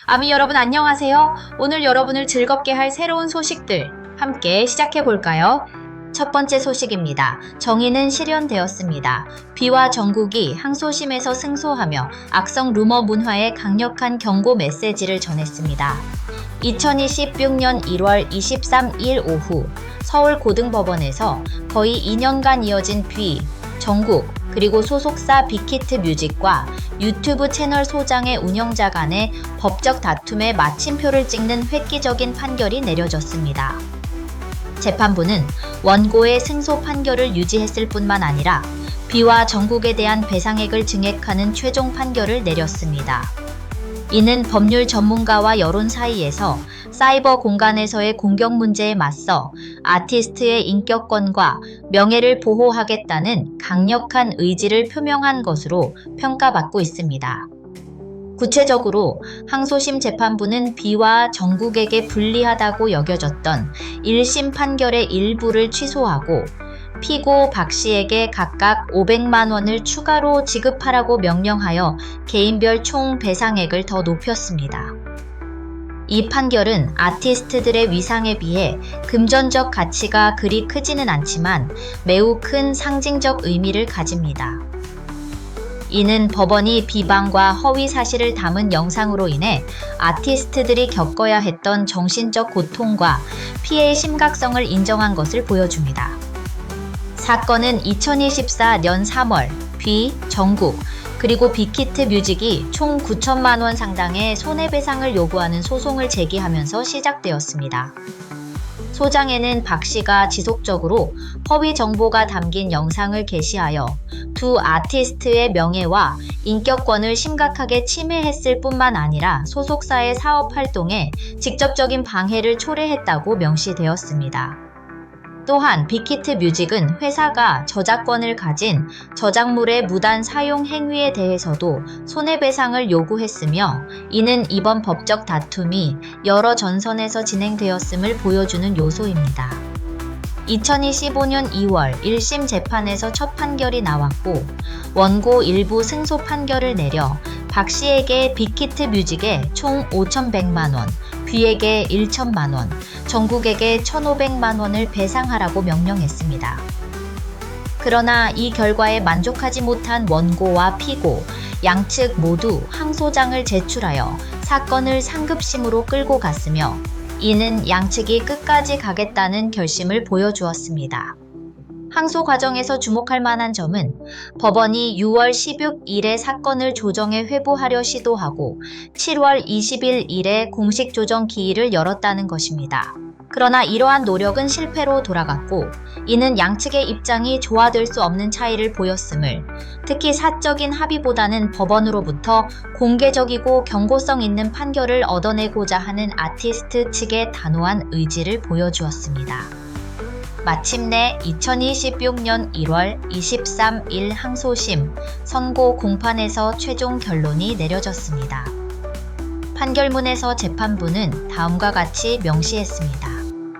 아미 여러분 안녕하세요. 오늘 여러분을 즐겁게 할 새로운 소식들 함께 시작해 볼까요? 첫 번째 소식입니다. 정의는 실현되었습니다. 비와 정국이 항소심에서 승소하며 악성 루머 문화에 강력한 경고 메시지를 전했습니다. 2026년 1월 23일 오후 서울고등법원에서 거의 2년간 이어진 비, 정국, 그리고 소속사 빅히트 뮤직과 유튜브 채널 소장의 운영자 간의 법적 다툼에 마침표를 찍는 획기적인 판결이 내려졌습니다. 재판부는 원고의 승소 판결을 유지했을 뿐만 아니라 비와 정국에 대한 배상액을 증액하는 최종 판결을 내렸습니다. 이는 법률 전문가와 여론 사이에서 사이버 공간에서의 공격 문제에 맞서 아티스트의 인격권과 명예를 보호하겠다는 강력한 의지를 표명한 것으로 평가받고 있습니다. 구체적으로 항소심 재판부는 비와 정국에게 불리하다고 여겨졌던 1심 판결의 일부를 취소하고 피고 박 씨에게 각각 500만 원을 추가로 지급하라고 명령하여 개인별 총 배상액을 더 높였습니다. 이 판결은 아티스트들의 위상에 비해 금전적 가치가 그리 크지는 않지만 매우 큰 상징적 의미를 가집니다. 이는 법원이 비방과 허위 사실을 담은 영상으로 인해 아티스트들이 겪어야 했던 정신적 고통과 피해의 심각성을 인정한 것을 보여줍니다. 사건은 2024년 3월 비, 정국, 그리고 빅히트 뮤직이 총 9천만 원 상당의 손해배상을 요구하는 소송을 제기하면서 시작되었습니다. 소장에는 박 씨가 지속적으로 허위 정보가 담긴 영상을 게시하여 두 아티스트의 명예와 인격권을 심각하게 침해했을 뿐만 아니라 소속사의 사업 활동에 직접적인 방해를 초래했다고 명시되었습니다. 또한 빅히트 뮤직은 회사가 저작권을 가진 저작물의 무단 사용 행위에 대해서도 손해배상을 요구했으며 이는 이번 법적 다툼이 여러 전선에서 진행되었음을 보여주는 요소입니다. 2025년 2월 1심 재판에서 첫 판결이 나왔고 원고 일부 승소 판결을 내려 박 씨에게 빅히트 뮤직에 총 5,100만 원, 비에게 1천만 원, 정국에게 1,500만 원을 배상하라고 명령했습니다. 그러나 이 결과에 만족하지 못한 원고와 피고, 양측 모두 항소장을 제출하여 사건을 상급심으로 끌고 갔으며 이는 양측이 끝까지 가겠다는 결심을 보여주었습니다. 항소 과정에서 주목할 만한 점은 법원이 6월 16일에 사건을 조정에 회부하려 시도하고 7월 20일에 공식 조정 기일을 열었다는 것입니다. 그러나 이러한 노력은 실패로 돌아갔고 이는 양측의 입장이 조화될 수 없는 차이를 보였음을, 특히 사적인 합의보다는 법원으로부터 공개적이고 경고성 있는 판결을 얻어내고자 하는 아티스트 측의 단호한 의지를 보여주었습니다. 마침내 2026년 1월 23일 항소심 선고 공판에서 최종 결론이 내려졌습니다. 판결문에서 재판부는 다음과 같이 명시했습니다.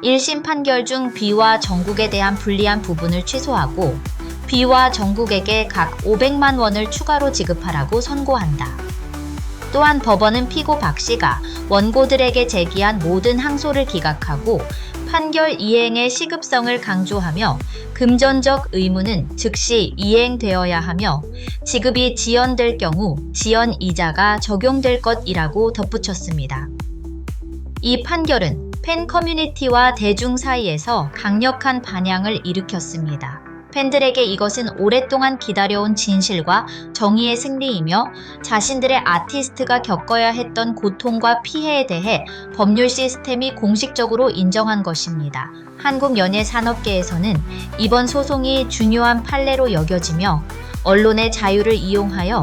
1심 판결 중 비와 정국에 대한 불리한 부분을 취소하고 비와 정국에게 각 500만 원을 추가로 지급하라고 선고한다. 또한 법원은 피고 박 씨가 원고들에게 제기한 모든 항소를 기각하고 판결 이행의 시급성을 강조하며 금전적 의무는 즉시 이행되어야 하며 지급이 지연될 경우 지연 이자가 적용될 것이라고 덧붙였습니다. 이 판결은 팬 커뮤니티와 대중 사이에서 강력한 반향을 일으켰습니다. 팬들에게 이것은 오랫동안 기다려온 진실과 정의의 승리이며 자신들의 아티스트가 겪어야 했던 고통과 피해에 대해 법률 시스템이 공식적으로 인정한 것입니다. 한국 연예 산업계에서는 이번 소송이 중요한 판례로 여겨지며 언론의 자유를 이용하여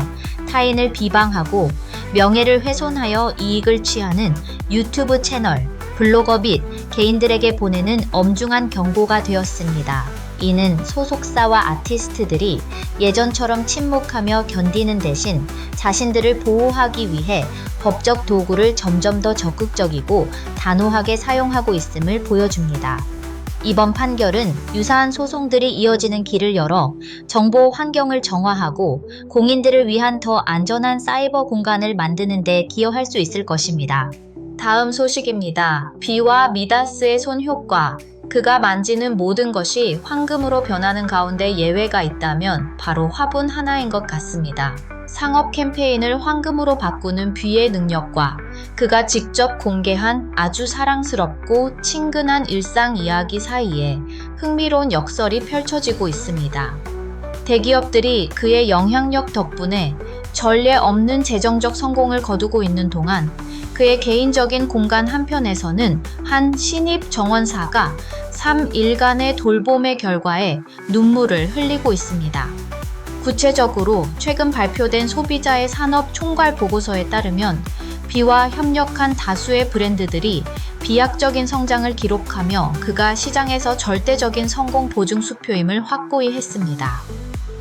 타인을 비방하고 명예를 훼손하여 이익을 취하는 유튜브 채널, 블로거 및 개인들에게 보내는 엄중한 경고가 되었습니다. 이는 소속사와 아티스트들이 예전처럼 침묵하며 견디는 대신 자신들을 보호하기 위해 법적 도구를 점점 더 적극적이고 단호하게 사용하고 있음을 보여줍니다. 이번 판결은 유사한 소송들이 이어지는 길을 열어 정보 환경을 정화하고 공인들을 위한 더 안전한 사이버 공간을 만드는 데 기여할 수 있을 것입니다. 다음 소식입니다. 비와 미다스의 손 효과. 그가 만지는 모든 것이 황금으로 변하는 가운데 예외가 있다면 바로 화분 하나인 것 같습니다. 상업 캠페인을 황금으로 바꾸는 비의 능력과 그가 직접 공개한 아주 사랑스럽고 친근한 일상 이야기 사이에 흥미로운 역설이 펼쳐지고 있습니다. 대기업들이 그의 영향력 덕분에 전례 없는 재정적 성공을 거두고 있는 동안 그의 개인적인 공간 한편에서는 한 신입 정원사가 3일간의 돌봄의 결과에 눈물을 흘리고 있습니다. 구체적으로 최근 발표된 소비자의 산업 총괄 보고서에 따르면 비와 협력한 다수의 브랜드들이 비약적인 성장을 기록하며 그가 시장에서 절대적인 성공 보증 수표임을 확고히 했습니다.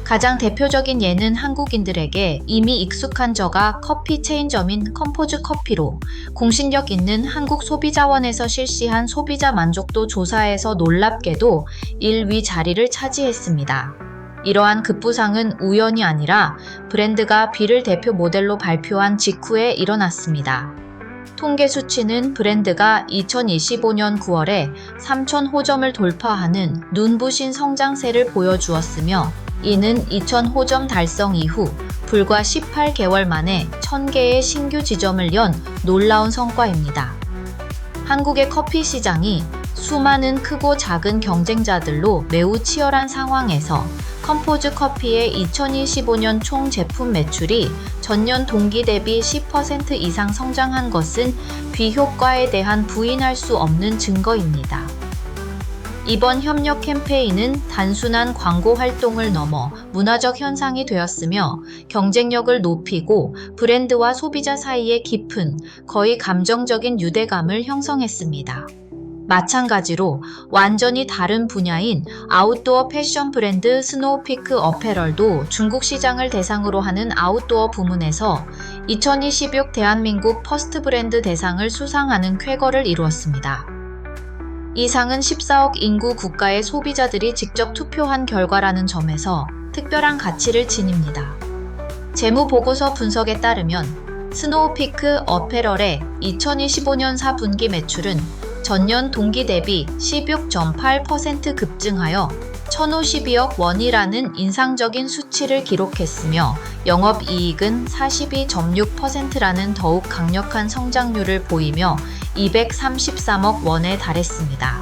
가장 대표적인 예는 한국인들에게 이미 익숙한 저가 커피 체인점인 컴포즈 커피로 공신력 있는 한국소비자원에서 실시한 소비자 만족도 조사에서 놀랍게도 1위 자리를 차지했습니다. 이러한 급부상은 우연이 아니라 브랜드가 비를 대표 모델로 발표한 직후에 일어났습니다. 통계 수치는 브랜드가 2025년 9월에 3,000호점을 돌파하는 눈부신 성장세를 보여주었으며 이는 2,000호점 달성 이후 불과 18개월 만에 1,000개의 신규 지점을 연 놀라운 성과입니다. 한국의 커피 시장이 수많은 크고 작은 경쟁자들로 매우 치열한 상황에서 컴포즈 커피의 2025년 총 제품 매출이 전년 동기 대비 10% 이상 성장한 것은 비효과에 대한 부인할 수 없는 증거입니다. 이번 협력 캠페인은 단순한 광고 활동을 넘어 문화적 현상이 되었으며 경쟁력을 높이고 브랜드와 소비자 사이에 깊은, 거의 감정적인 유대감을 형성했습니다. 마찬가지로 완전히 다른 분야인 아웃도어 패션 브랜드 스노우피크 어페럴도 중국 시장을 대상으로 하는 아웃도어 부문에서 2026 대한민국 퍼스트 브랜드 대상을 수상하는 쾌거를 이루었습니다. 이 상은 14억 인구 국가의 소비자들이 직접 투표한 결과라는 점에서 특별한 가치를 지닙니다. 재무보고서 분석에 따르면 스노우피크 어페럴의 2025년 4분기 매출은 전년 동기 대비 16.8% 급증하여 1,052억 원이라는 인상적인 수치를 기록했으며 영업이익은 42.6%라는 더욱 강력한 성장률을 보이며 233억 원에 달했습니다.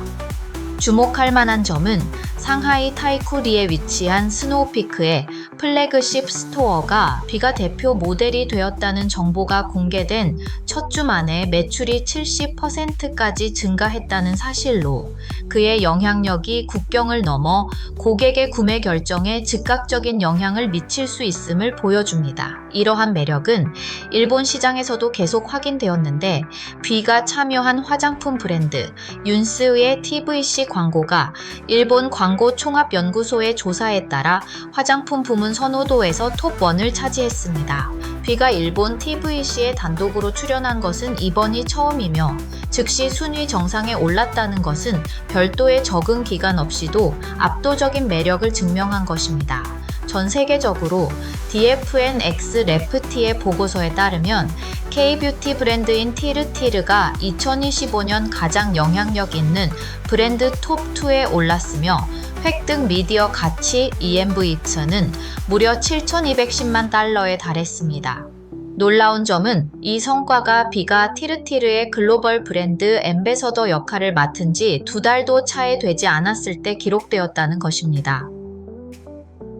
주목할 만한 점은 상하이 타이쿠리에 위치한 스노우피크의 플래그십 스토어가 비가 대표 모델이 되었다는 정보가 공개된 첫 주 만에 매출이 70%까지 증가했다는 사실로 그의 영향력이 국경을 넘어 고객의 구매 결정에 즉각적인 영향을 미칠 수 있음을 보여줍니다. 이러한 매력은 일본 시장에서도 계속 확인되었는데 비가 참여한 화장품 브랜드 윤스의 TVC 광고가 일본 광고총합연구소의 조사에 따라 화장품 부문 선호도에서 톱1을 차지했습니다. 비가 일본 TVC에 단독으로 출연한 것은 이번이 처음이며 즉시 순위 정상에 올랐다는 것은 별도의 적응 기간 없이도 압도적인 매력을 증명한 것입니다. 전 세계적으로 DFNX 레프티의 보고서에 따르면 K-뷰티 브랜드인 티르티르가 2025년 가장 영향력 있는 브랜드 톱2에 올랐으며 획득 미디어 가치 EMV2는 무려 7,210만 달러에 달했습니다. 놀라운 점은 이 성과가 비가 티르티르의 글로벌 브랜드 앰베서더 역할을 맡은 지 2달도 차에 되지 않았을 때 기록되었다는 것입니다.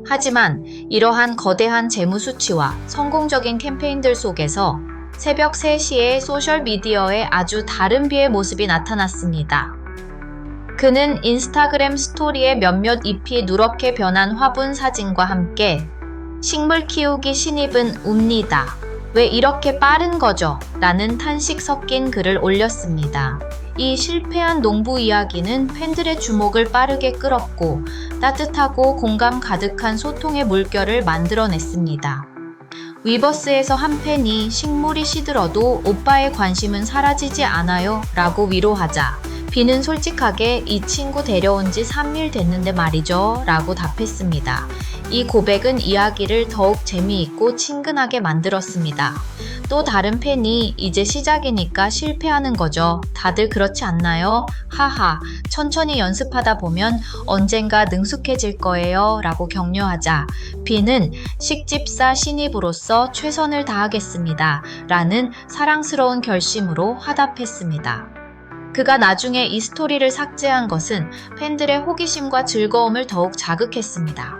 하지만 이러한 거대한 재무 수치와 성공적인 캠페인들 속에서 새벽 3시에 소셜미디어에 아주 다른 비의 모습이 나타났습니다. 그는 인스타그램 스토리에 몇몇 잎이 누렇게 변한 화분 사진과 함께 식물 키우기 신입은 웁니다. 왜 이렇게 빠른 거죠? 라는 탄식 섞인 글을 올렸습니다. 이 실패한 농부 이야기는 팬들의 주목을 빠르게 끌었고 따뜻하고 공감 가득한 소통의 물결을 만들어냈습니다. 위버스에서 한 팬이 식물이 시들어도 오빠의 관심은 사라지지 않아요 라고 위로하자 B는 솔직하게 이 친구 데려온 지 3일 됐는데 말이죠 라고 답했습니다. 이 고백은 이야기를 더욱 재미있고 친근하게 만들었습니다. 또 다른 팬이 이제 시작이니까 실패하는 거죠. 다들 그렇지 않나요? 하하, 천천히 연습하다 보면 언젠가 능숙해질 거예요 라고 격려하자 B는 식집사 신입으로서 최선을 다하겠습니다 라는 사랑스러운 결심으로 화답했습니다. 그가 나중에 이 스토리를 삭제한 것은 팬들의 호기심과 즐거움을 더욱 자극했습니다.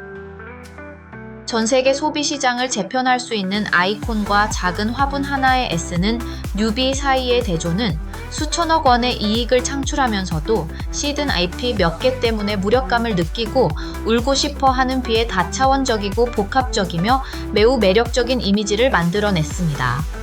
전 세계 소비 시장을 재편할 수 있는 아이콘과 작은 화분 하나에 애쓰는 뉴비 사이의 대조는 수천억 원의 이익을 창출하면서도 시든 IP 몇 개 때문에 무력감을 느끼고 울고 싶어 하는 B의 다차원적이고 복합적이며 매우 매력적인 이미지를 만들어냈습니다.